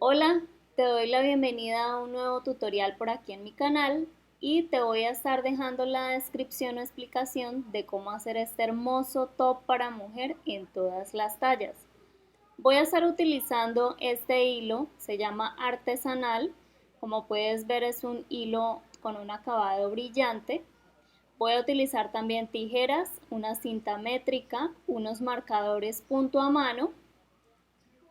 Hola, te doy la bienvenida a un nuevo tutorial por aquí en mi canal y te voy a estar dejando la descripción o explicación de cómo hacer este hermoso top para mujer en todas las tallas. Voy a estar utilizando este hilo, se llama artesanal, como puedes ver es un hilo con un acabado brillante. Voy a utilizar también tijeras, una cinta métrica, unos marcadores punto a mano,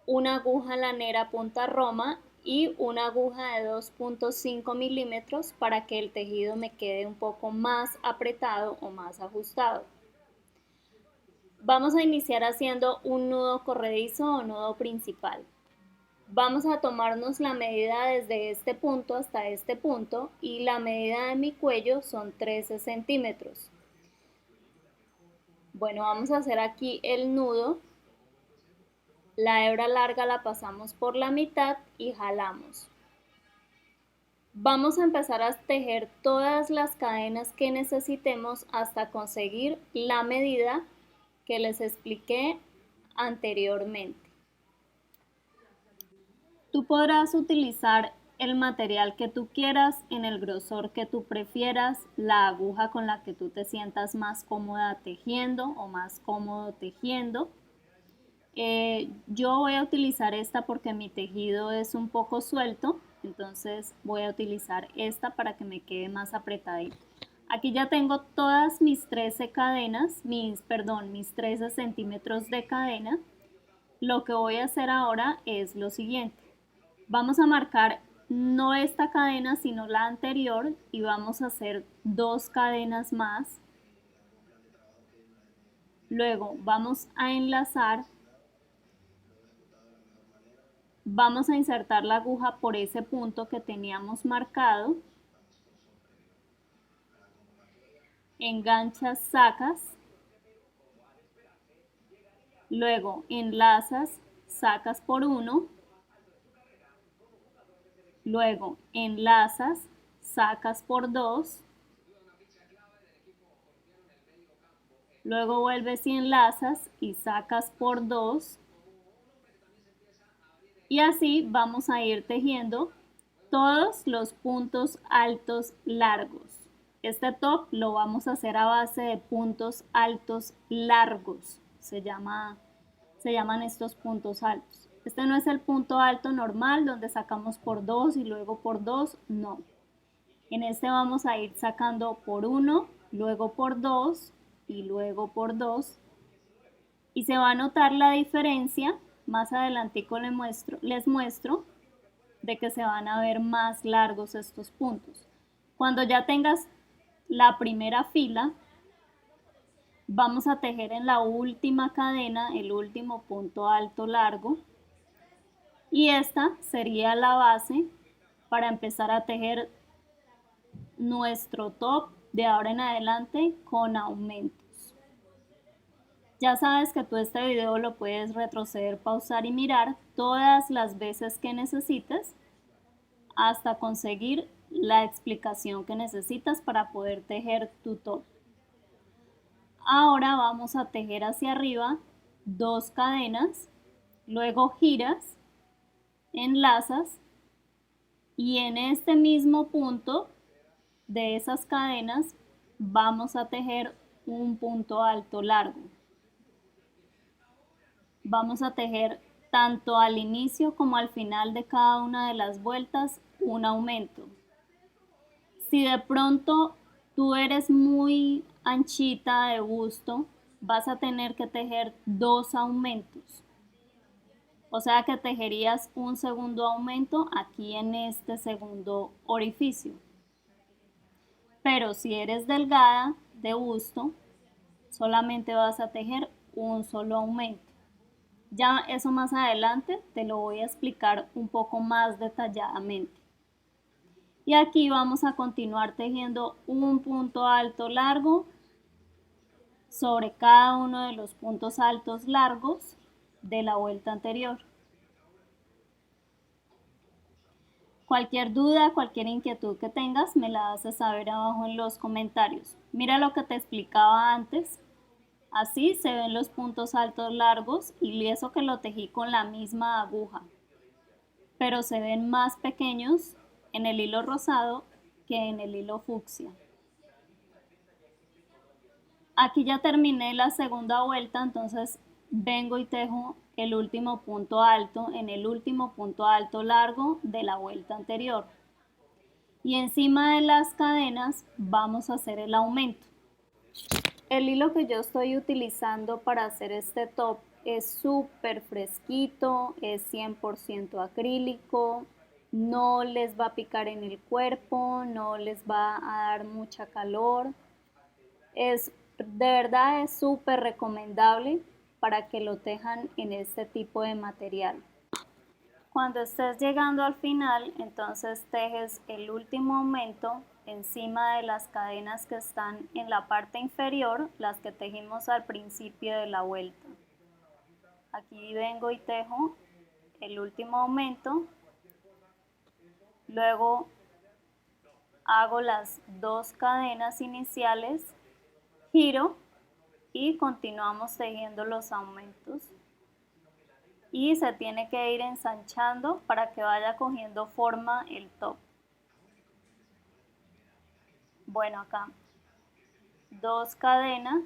una aguja lanera punta roma y una aguja de 2.5 milímetros para que el tejido me quede un poco más apretado o más ajustado. Vamos a iniciar haciendo un nudo corredizo o nudo principal. Vamos a tomarnos la medida desde este punto hasta este punto y la medida de mi cuello son 13 centímetros. Bueno, vamos a hacer aquí el nudo. La hebra larga la pasamos por la mitad y jalamos. Vamos a empezar a tejer todas las cadenas que necesitemos hasta conseguir la medida que les expliqué anteriormente. Tú podrás utilizar el material que tú quieras, en el grosor que tú prefieras, la aguja con la que tú te sientas más cómoda tejiendo o más cómodo tejiendo. Yo voy a utilizar esta porque mi tejido es un poco suelto, entonces voy a utilizar esta para que me quede más apretadito. Aquí ya tengo todas mis 13 cadenas, mis 13 centímetros de cadena. Lo que voy a hacer ahora es lo siguiente. Vamos a marcar no esta cadena sino la anterior y vamos a hacer 2 cadenas más. Luego vamos a enlazar. Vamos a insertar la aguja por ese punto que teníamos marcado, enganchas, sacas, luego enlazas, sacas por uno, luego enlazas, sacas por dos, luego vuelves y enlazas y sacas por dos, y así vamos a ir tejiendo todos los puntos altos largos. Este top lo vamos a hacer a base de puntos altos largos, se llaman estos puntos altos. Este no es el punto alto normal donde sacamos por 2 y luego por 2, no. En este vamos a ir sacando por 1, luego por 2 y luego por 2. Y se va a notar la diferencia, más adelantico les muestro de que se van a ver más largos estos puntos. Cuando ya tengas la primera fila, vamos a tejer en la última cadena el último punto alto largo y esta sería la base para empezar a tejer nuestro top de ahora en adelante con aumentos. Ya sabes que tú este video lo puedes retroceder, pausar y mirar todas las veces que necesites hasta conseguir la explicación que necesitas para poder tejer tu top. Ahora vamos a tejer hacia arriba 2 cadenas, luego giras, enlazas y en este mismo punto de esas cadenas vamos a tejer un punto alto largo. Vamos a tejer tanto al inicio como al final de cada una de las vueltas un aumento. Si de pronto tú eres muy anchita de busto, vas a tener que tejer 2 aumentos. O sea que tejerías un segundo aumento aquí en este segundo orificio. Pero si eres delgada de busto, solamente vas a tejer un solo aumento. Ya eso más adelante te lo voy a explicar un poco más detalladamente. Y aquí vamos a continuar tejiendo un punto alto largo sobre cada uno de los puntos altos largos de la vuelta anterior. Cualquier duda, cualquier inquietud que tengas, me la haces saber abajo en los comentarios. Mira lo que te explicaba antes. Así se ven los puntos altos largos y eso que lo tejí con la misma aguja. pero se ven más pequeños en el hilo rosado que en el hilo fucsia. Aquí ya terminé la segunda vuelta, entonces vengo y tejo el último punto alto en el último punto alto largo de la vuelta anterior. Y encima de las cadenas vamos a hacer el aumento. El hilo que yo estoy utilizando para hacer este top es súper fresquito, es 100% acrílico, no les va a picar en el cuerpo, no les va a dar mucha calor. De verdad es súper recomendable para que lo tejan en este tipo de material. Cuando estés llegando al final, entonces tejes el último aumento encima de las cadenas que están en la parte inferior, las que tejimos al principio de la vuelta. Aquí vengo y tejo el último aumento, luego hago las dos cadenas iniciales, giro y continuamos tejiendo los aumentos. Y se tiene que ir ensanchando para que vaya cogiendo forma el top. Bueno, acá dos cadenas.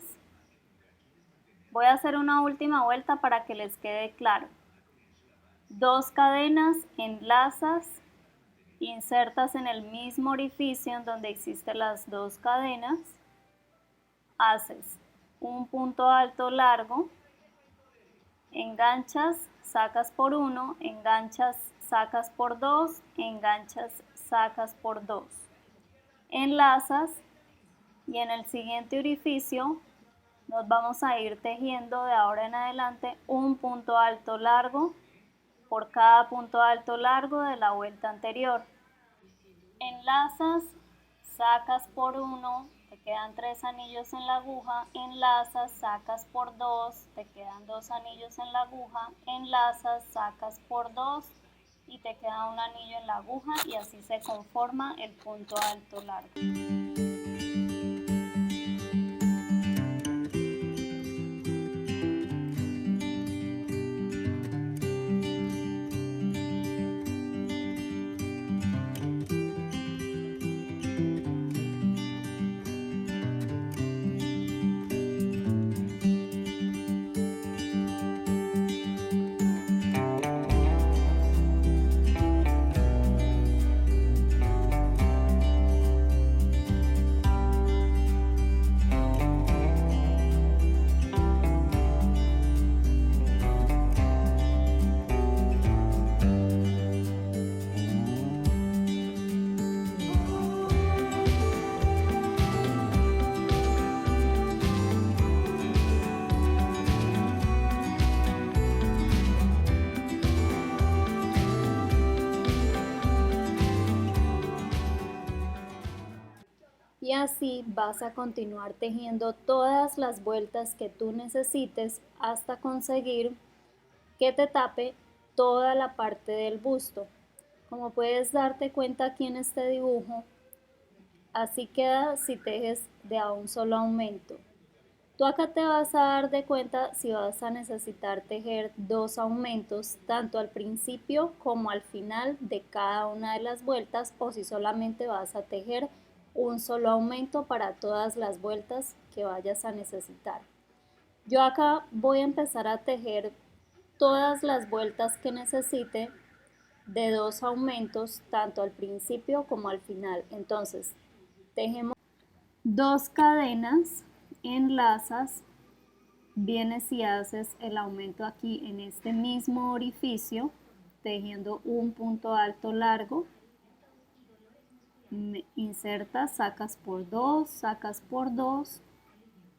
Voy a hacer una última vuelta para que les quede claro. Dos cadenas, enlazas, insertas en el mismo orificio en donde existen las dos cadenas, haces un punto alto largo, enganchas, sacas por uno, enganchas, sacas por dos, enganchas, sacas por dos, enlazas y en el siguiente orificio nos vamos a ir tejiendo de ahora en adelante un punto alto largo por cada punto alto largo de la vuelta anterior. Enlazas, sacas por uno, te quedan 3 anillos en la aguja, enlazas, sacas por 2, te quedan 2 anillos en la aguja, enlazas, sacas por 2 y te queda un anillo en la aguja y así se conforma el punto alto largo. Y así vas a continuar tejiendo todas las vueltas que tú necesites hasta conseguir que te tape toda la parte del busto. Como puedes darte cuenta aquí en este dibujo, así queda si tejes de a un solo aumento. Tú acá te vas a dar de cuenta si vas a necesitar tejer dos aumentos tanto al principio como al final de cada una de las vueltas o si solamente vas a tejer un solo aumento para todas las vueltas que vayas a necesitar. Yo acá voy a empezar a tejer todas las vueltas que necesite de dos aumentos tanto al principio como al final. Entonces tejemos dos cadenas, enlazas, vienes y haces el aumento aquí en este mismo orificio tejiendo un punto alto largo, insertas, sacas por dos,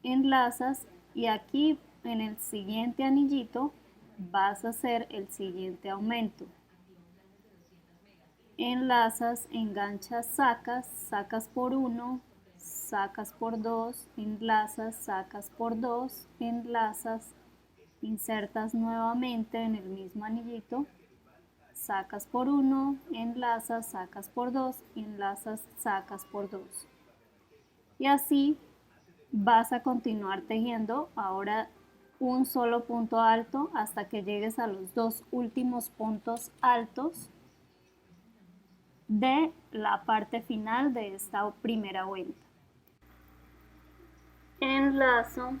enlazas y aquí en el siguiente anillito vas a hacer el siguiente aumento. Enlazas, enganchas, sacas por uno, sacas por dos, enlazas, sacas por dos, enlazas, insertas nuevamente en el mismo anillito, sacas por uno, enlazas, sacas por dos, enlazas, sacas por dos. Y así vas a continuar tejiendo ahora un solo punto alto hasta que llegues a los dos últimos puntos altos de la parte final de esta primera vuelta. Enlazo,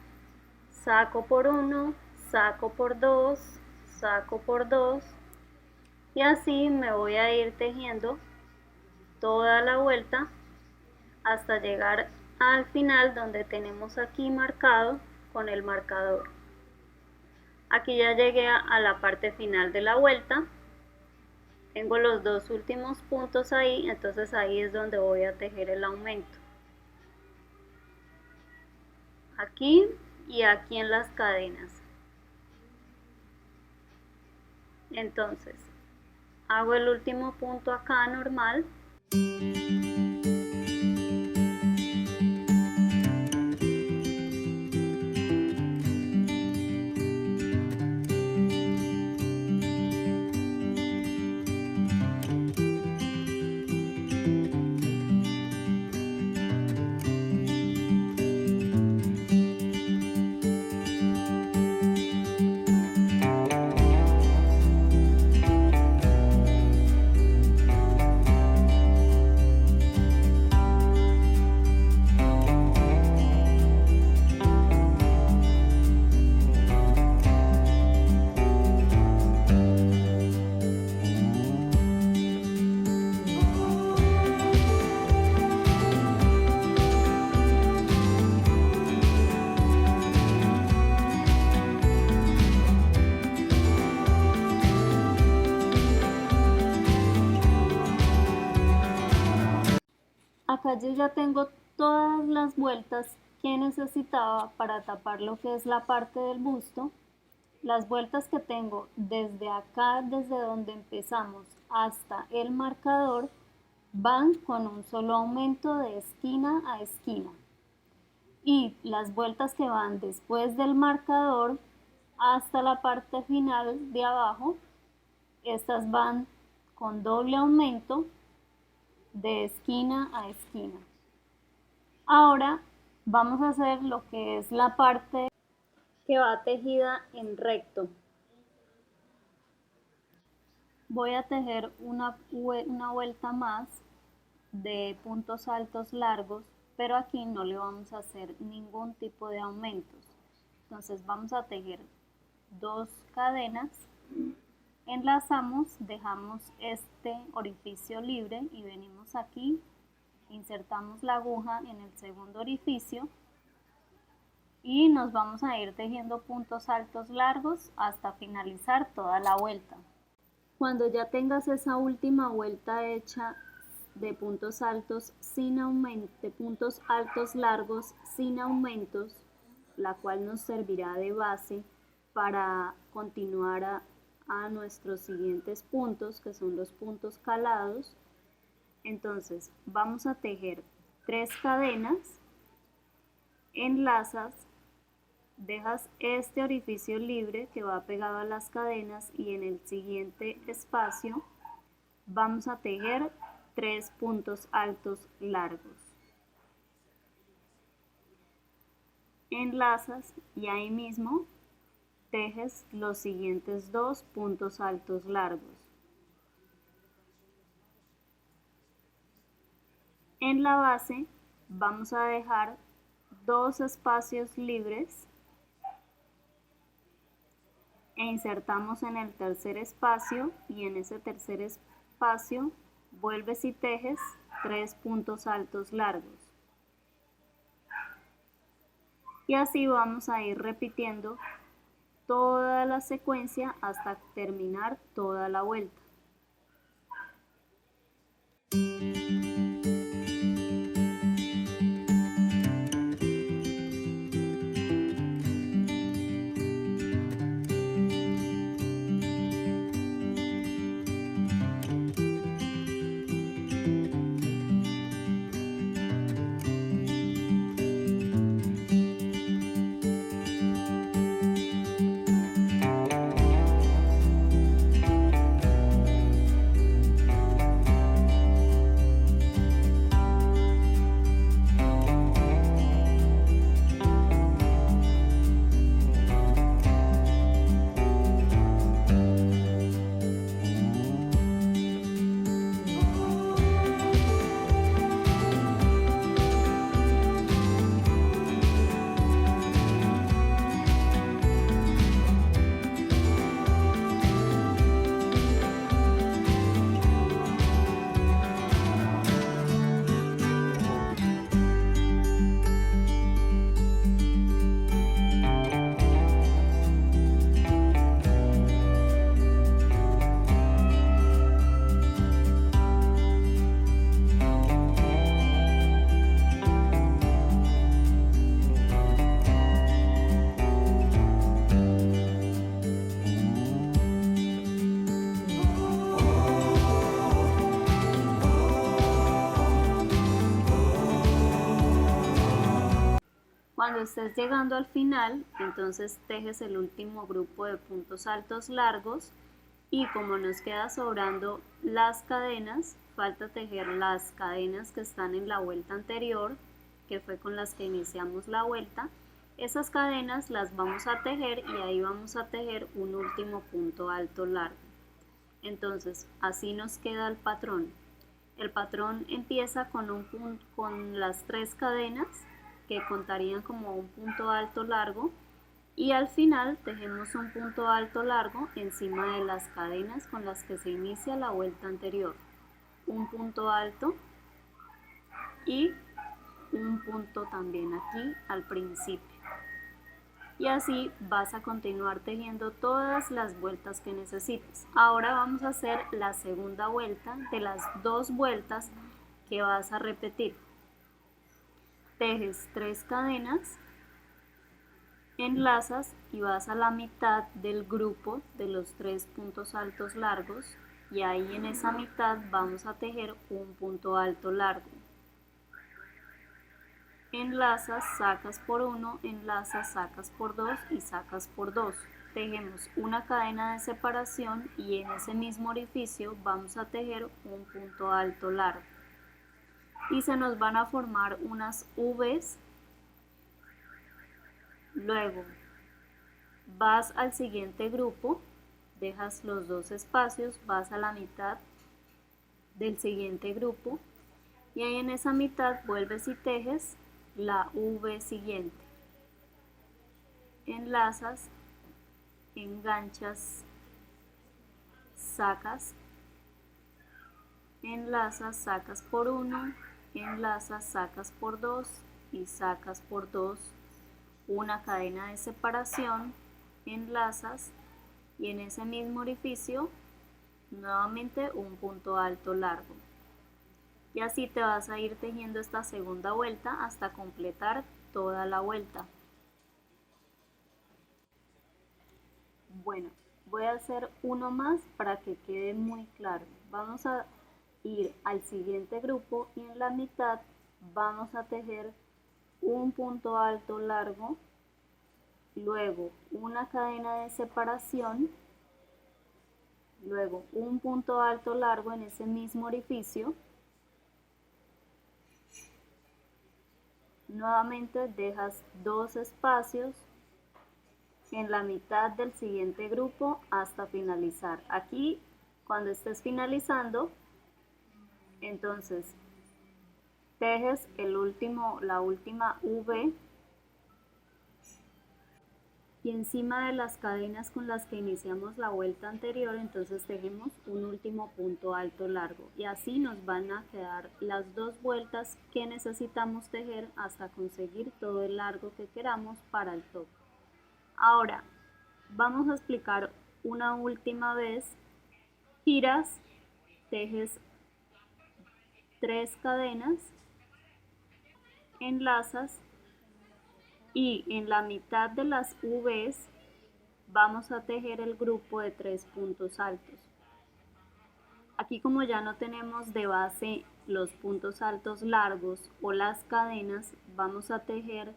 saco por 1, saco por 2, saco por 2 y así me voy a ir tejiendo toda la vuelta hasta llegar al final donde tenemos aquí marcado con el marcador. Aquí ya llegué a la parte final de la vuelta, tengo los dos últimos puntos ahí, entonces ahí es donde voy a tejer el aumento, aquí y aquí en las cadenas. Entonces hago el último punto acá normal, acá yo ya tengo todas las vueltas que necesitaba para tapar lo que es la parte del busto. Las vueltas que tengo desde acá, desde donde empezamos hasta el marcador, van con un solo aumento de esquina a esquina. Y las vueltas que van después del marcador hasta la parte final de abajo, estas van con doble aumento de esquina a esquina. Ahora vamos a hacer lo que es la parte que va tejida en recto. Voy a tejer una vuelta más de puntos altos largos, pero aquí no le vamos a hacer ningún tipo de aumentos. Entonces vamos a tejer 2 cadenas, enlazamos, dejamos este orificio libre y venimos aquí, insertamos la aguja en el segundo orificio y nos vamos a ir tejiendo puntos altos largos hasta finalizar toda la vuelta. Cuando ya tengas esa última vuelta hecha de puntos altos sin aumento, de puntos altos largos sin aumentos, la cual nos servirá de base para continuar a nuestros siguientes puntos, que son los puntos calados. Entonces vamos a tejer 3 cadenas, enlazas, dejas este orificio libre que va pegado a las cadenas y en el siguiente espacio vamos a tejer 3 puntos altos largos. Enlazas y ahí mismo tejes los siguientes 2 puntos altos largos. En la base vamos a dejar 2 espacios libres e insertamos en el tercer espacio y en ese tercer espacio vuelves y tejes 3 puntos altos largos. Y así vamos a ir repitiendo toda la secuencia hasta terminar toda la vuelta. Cuando estés llegando al final, entonces tejes el último grupo de puntos altos largos y como nos queda sobrando las cadenas, falta tejer las cadenas que están en la vuelta anterior, que fue con las que iniciamos la vuelta. Esas cadenas las vamos a tejer y ahí vamos a tejer un último punto alto largo. Entonces, así nos queda el patrón. El patrón empieza con las 3 cadenas que contarían como un punto alto largo y al final tejemos un punto alto largo encima de las cadenas con las que se inicia la vuelta anterior. Un punto alto y un punto también aquí al principio. Y así vas a continuar tejiendo todas las vueltas que necesites. Ahora vamos a hacer la segunda vuelta de las 2 vueltas que vas a repetir. Tejes 3 cadenas, enlazas y vas a la mitad del grupo de los 3 puntos altos largos y ahí en esa mitad vamos a tejer un punto alto largo. Enlazas, sacas por 1, enlazas, sacas por 2 y sacas por 2. Tejemos una cadena de separación y en ese mismo orificio vamos a tejer un punto alto largo. Y se nos van a formar unas V's. Luego vas al siguiente grupo, dejas los 2 espacios, vas a la mitad del siguiente grupo y ahí en esa mitad vuelves y tejes la V siguiente. Enlazas, enganchas, sacas, enlazas, sacas por 1, enlazas, sacas por 2 y sacas por 2, una cadena de separación, enlazas y en ese mismo orificio nuevamente un punto alto largo. Y así te vas a ir tejiendo esta segunda vuelta hasta completar toda la vuelta. Bueno, voy a hacer uno más para que quede muy claro. Vamos a ir al siguiente grupo y en la mitad vamos a tejer un punto alto largo, luego una cadena de separación, luego un punto alto largo en ese mismo orificio. Nuevamente dejas 2 espacios en la mitad del siguiente grupo hasta finalizar. Aquí, cuando estés finalizando, entonces tejes la última V y encima de las cadenas con las que iniciamos la vuelta anterior, entonces tejemos un último punto alto largo y así nos van a quedar las 2 vueltas que necesitamos tejer hasta conseguir todo el largo que queramos para el top. Ahora vamos a explicar una última vez. Giras, tejes 3 cadenas, enlazas y en la mitad de las V's vamos a tejer el grupo de 3 puntos altos. Aquí como ya no tenemos de base los puntos altos largos o las cadenas, vamos a tejer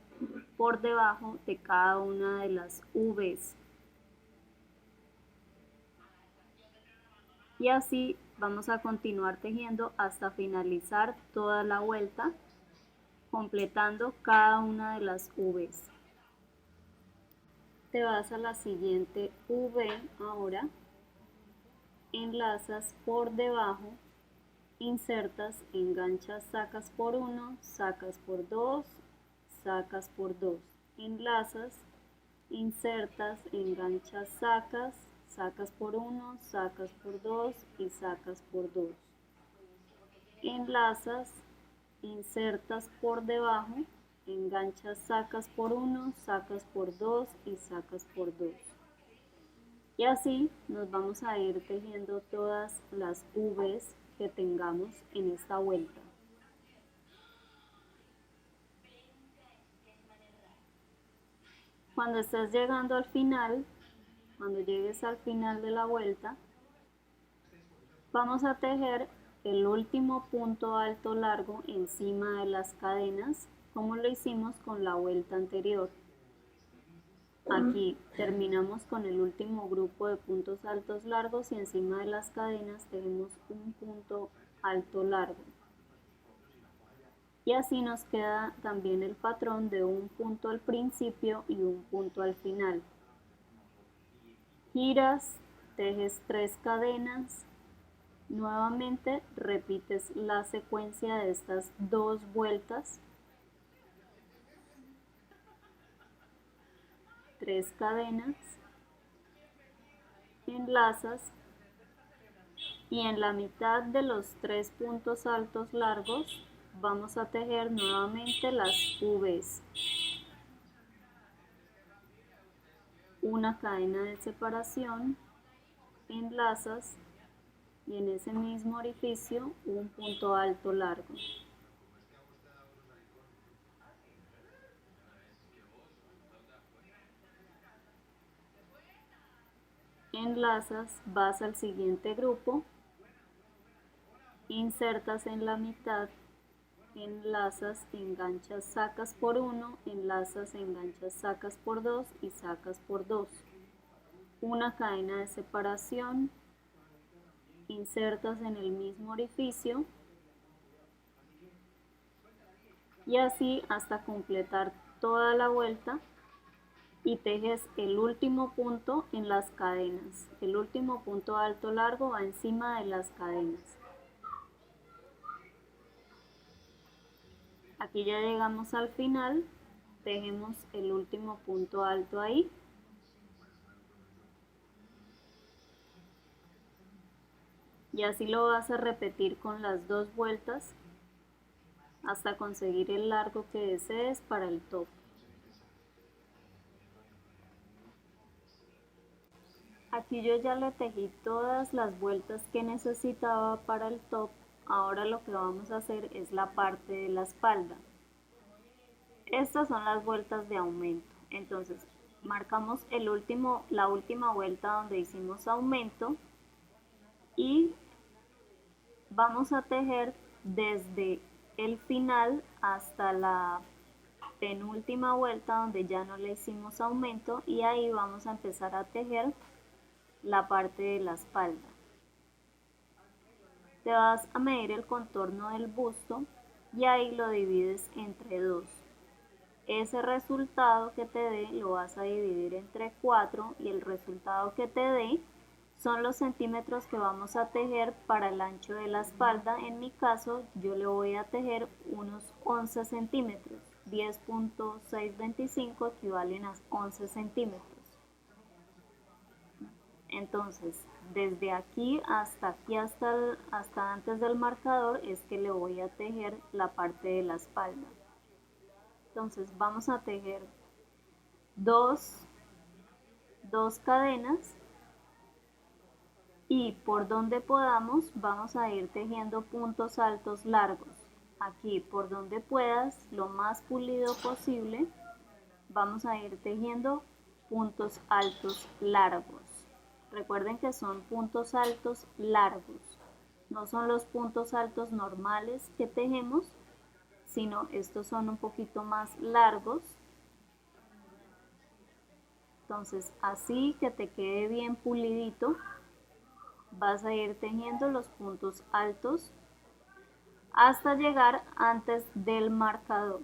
por debajo de cada una de las V's. Y así vamos a continuar tejiendo hasta finalizar toda la vuelta, completando cada una de las V's. Te vas a la siguiente V ahora, enlazas por debajo, insertas, enganchas, sacas por 1, sacas por 2, sacas por 2, enlazas, insertas, enganchas, sacas, sacas por 1, sacas por 2 y sacas por 2. Enlazas, insertas por debajo, enganchas, sacas por 1, sacas por 2 y sacas por 2. Y así nos vamos a ir tejiendo todas las V's que tengamos en esta vuelta. Cuando estés llegando al final, cuando llegues al final de la vuelta, vamos a tejer el último punto alto largo encima de las cadenas como lo hicimos con la vuelta anterior. Aquí terminamos con el último grupo de puntos altos largos y encima de las cadenas tenemos un punto alto largo. Y así nos queda también el patrón de un punto al principio y un punto al final. Giras, tejes 3 cadenas, nuevamente repites la secuencia de estas 2 vueltas, 3 cadenas, enlazas y en la mitad de los 3 puntos altos largos vamos a tejer nuevamente las V's. Una cadena de separación, enlazas y en ese mismo orificio un punto alto largo. Enlazas, vas al siguiente grupo, insertas en la mitad, enlazas, enganchas, sacas por 1, enlazas, enganchas, sacas por 2 y sacas por 2. Una cadena de separación, insertas en el mismo orificio y así hasta completar toda la vuelta y tejes el último punto en las cadenas. El último punto alto largo va encima de las cadenas. Aquí ya llegamos al final, tejemos el último punto alto ahí. Y así lo vas a repetir con las 2 vueltas hasta conseguir el largo que desees para el top. Aquí yo ya le tejí todas las vueltas que necesitaba para el top. Ahora lo que vamos a hacer es la parte de la espalda. Estas son las vueltas de aumento. Entonces marcamos la última vuelta donde hicimos aumento y vamos a tejer desde el final hasta la penúltima vuelta donde ya no le hicimos aumento y ahí vamos a empezar a tejer la parte de la espalda. Te vas a medir el contorno del busto y ahí lo divides entre 2. Ese resultado que te dé lo vas a dividir entre 4 y el resultado que te dé son los centímetros que vamos a tejer para el ancho de la espalda. En mi caso yo le voy a tejer unos 11 centímetros, 10.625 equivalen a 11 centímetros. Entonces, desde aquí, hasta antes del marcador es que le voy a tejer la parte de la espalda. Entonces vamos a tejer dos cadenas y por donde podamos vamos a ir tejiendo puntos altos largos. Aquí por donde puedas, lo más pulido posible, vamos a ir tejiendo puntos altos largos. Recuerden que son puntos altos largos, no son los puntos altos normales que tejemos, sino estos son un poquito más largos. Entonces así que te quede bien pulidito, vas a ir tejiendo los puntos altos hasta llegar antes del marcador.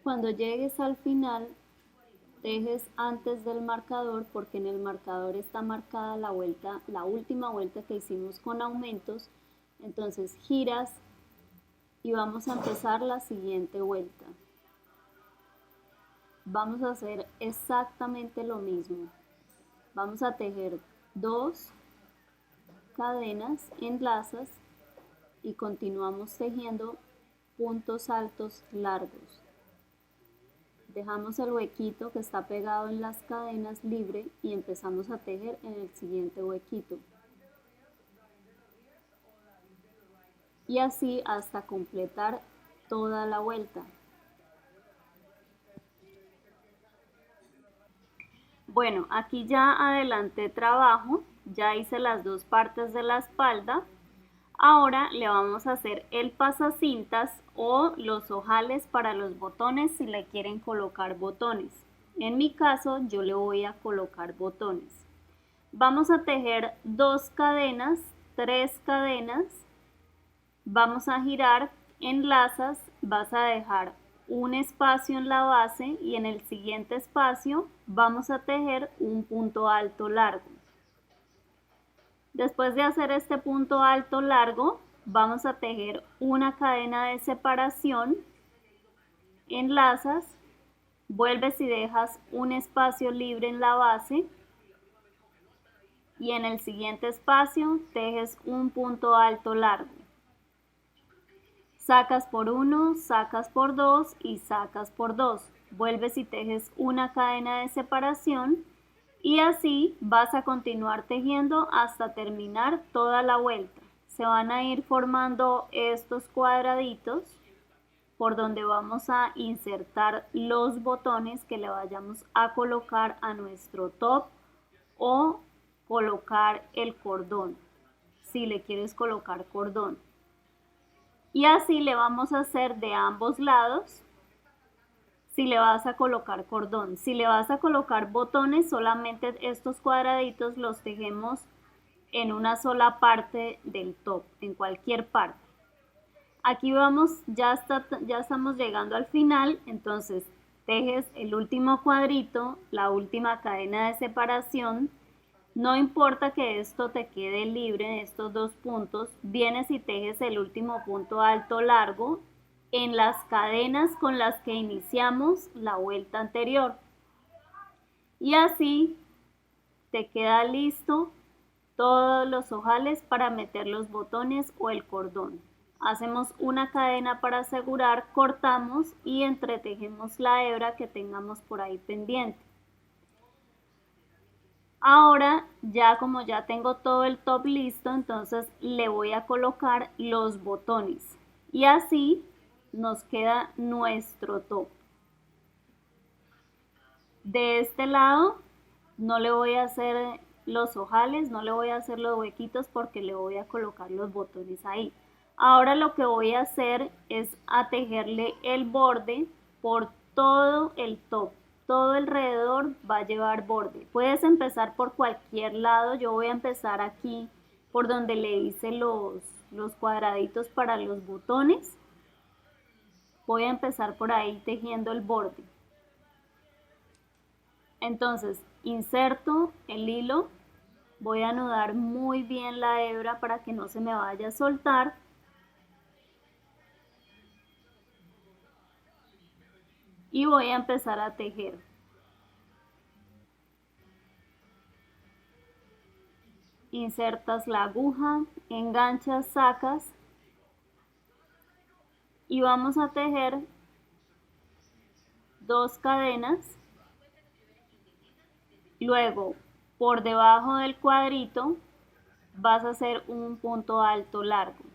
Cuando llegues al final, tejes antes del marcador porque en el marcador está marcada la última vuelta que hicimos con aumentos. Entonces giras y vamos a empezar la siguiente vuelta. Vamos a hacer exactamente lo mismo. Vamos a tejer 2, cadenas, enlazas y continuamos tejiendo puntos altos largos. Dejamos el huequito que está pegado en las cadenas libre y empezamos a tejer en el siguiente huequito. Y así hasta completar toda la vuelta. Bueno, aquí ya adelanté trabajo, ya hice las dos partes de la espalda. Ahora le vamos a hacer el pasacintas o los ojales para los botones si le quieren colocar botones. En mi caso yo le voy a colocar botones. Vamos a tejer 2 cadenas, 3 cadenas, vamos a girar, enlazas, vas a dejar un espacio en la base y en el siguiente espacio vamos a tejer un punto alto largo. Después de hacer este punto alto largo, vamos a tejer una cadena de separación, enlazas, vuelves y dejas un espacio libre en la base y en el siguiente espacio tejes un punto alto largo. Sacas por 1, sacas por 2 y sacas por 2. Vuelves y tejes una cadena de separación y así vas a continuar tejiendo hasta terminar toda la vuelta. Se van a ir formando estos cuadraditos por donde vamos a insertar los botones que le vayamos a colocar a nuestro top o colocar el cordón, si le quieres colocar cordón. Y así le vamos a hacer de ambos lados si le vas a colocar cordón. Si le vas a colocar botones, solamente estos cuadraditos los tejemos en una sola parte del top, en cualquier parte. Aquí vamos, ya estamos llegando al final, entonces tejes el último cuadrito, la última cadena de separación. No importa que esto te quede libre en estos 2 puntos, vienes y tejes el último punto alto largo en las cadenas con las que iniciamos la vuelta anterior. Y así te queda listo todos los ojales para meter los botones o el cordón. Hacemos una cadena para asegurar, cortamos y entretejemos la hebra que tengamos por ahí pendiente. Ahora ya como ya tengo todo el top listo, entonces le voy a colocar los botones y así nos queda nuestro top. De este lado no le voy a hacer los ojales, no le voy a hacer los huequitos porque le voy a colocar los botones ahí. Ahora lo que voy a hacer es a tejerle el borde por todo el top. Todo alrededor va a llevar borde. Puedes empezar por cualquier lado. Yo voy a empezar aquí por donde le hice los cuadraditos para los botones. Voy a empezar por ahí tejiendo el borde. Entonces inserto el hilo, voy a anudar muy bien la hebra para que no se me vaya a soltar. Y voy a empezar a tejer. Insertas la aguja, enganchas, sacas y vamos a tejer 2 cadenas. Luego, por debajo del cuadrito vas a hacer un punto alto largo.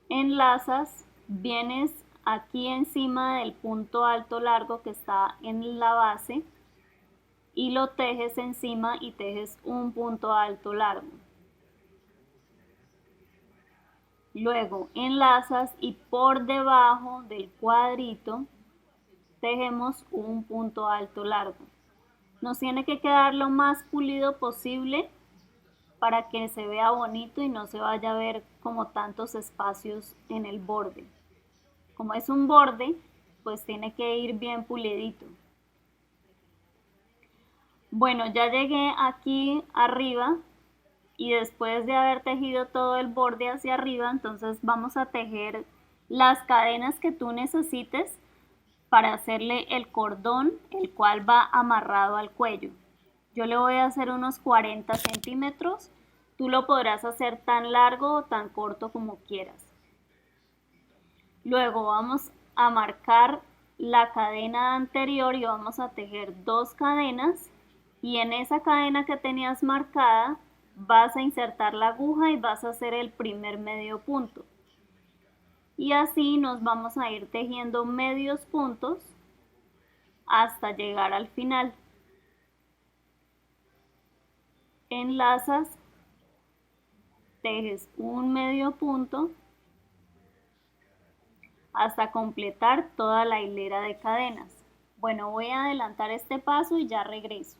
Enlazas, vienes aquí encima del punto alto largo que está en la base y lo tejes encima y tejes un punto alto largo. Luego enlazas y por debajo del cuadrito tejemos un punto alto largo. Nos tiene que quedar lo más pulido posible para que se vea bonito y no se vaya a ver como tantos espacios en el borde. Como es un borde, pues tiene que ir bien pulidito. Bueno, ya llegué aquí arriba y después de haber tejido todo el borde hacia arriba, entonces vamos a tejer las cadenas que tú necesites para hacerle el cordón, el cual va amarrado al cuello. Yo le voy a hacer unos 40 centímetros. Tú lo podrás hacer tan largo o tan corto como quieras. Luego vamos a marcar la cadena anterior y vamos a tejer 2 cadenas, y en esa cadena que tenías marcada vas a insertar la aguja y vas a hacer el primer medio punto. Y así nos vamos a ir tejiendo medios puntos hasta llegar al final. Enlazas, tejes un medio punto hasta completar toda la hilera de cadenas. Bueno, voy a adelantar este paso y ya regreso.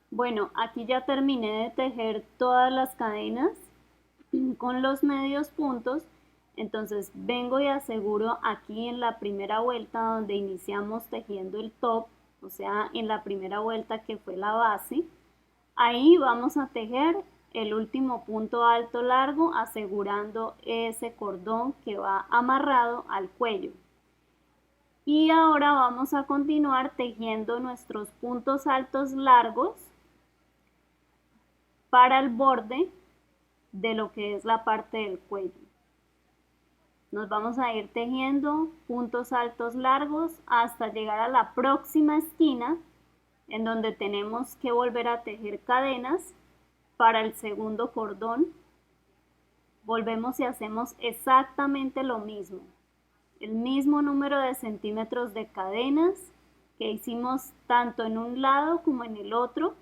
Bueno, aquí ya terminé de tejer todas las cadenas con los medios puntos. Entonces vengo y aseguro aquí en la primera vuelta donde iniciamos tejiendo el top, o sea, en la primera vuelta que fue la base. Ahí vamos a tejer el último punto alto largo, asegurando ese cordón que va amarrado al cuello. Y ahora vamos a continuar tejiendo nuestros puntos altos largos para el borde de lo que es la parte del cuello. Nos vamos a ir tejiendo puntos altos largos hasta llegar a la próxima esquina, en donde tenemos que volver a tejer cadenas para el segundo cordón. Volvemos y hacemos exactamente lo mismo, el mismo número de centímetros de cadenas que hicimos tanto en un lado como en el otro,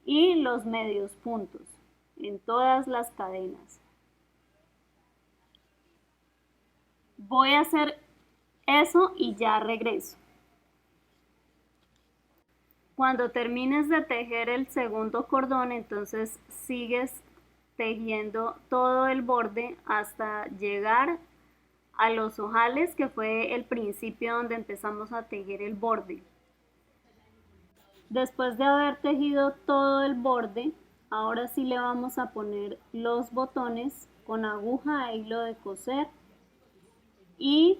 y los medios puntos en todas las cadenas. Voy a hacer eso y ya regreso. Cuando termines de tejer el segundo cordón, entonces sigues tejiendo todo el borde hasta llegar a los ojales, que fue el principio donde empezamos a tejer el borde. Después de haber tejido todo el borde, ahora sí le vamos a poner los botones con aguja e hilo de coser y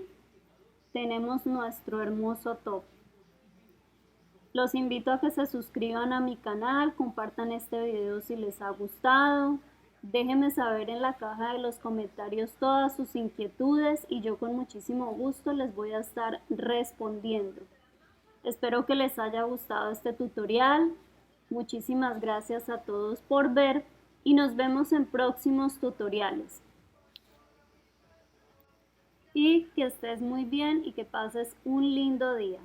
tenemos nuestro hermoso top. Los invito a que se suscriban a mi canal, compartan este video si les ha gustado, déjenme saber en la caja de los comentarios todas sus inquietudes y yo con muchísimo gusto les voy a estar respondiendo. Espero que les haya gustado este tutorial. Muchísimas gracias a todos por ver y nos vemos en próximos tutoriales. Y que estés muy bien y que pases un lindo día.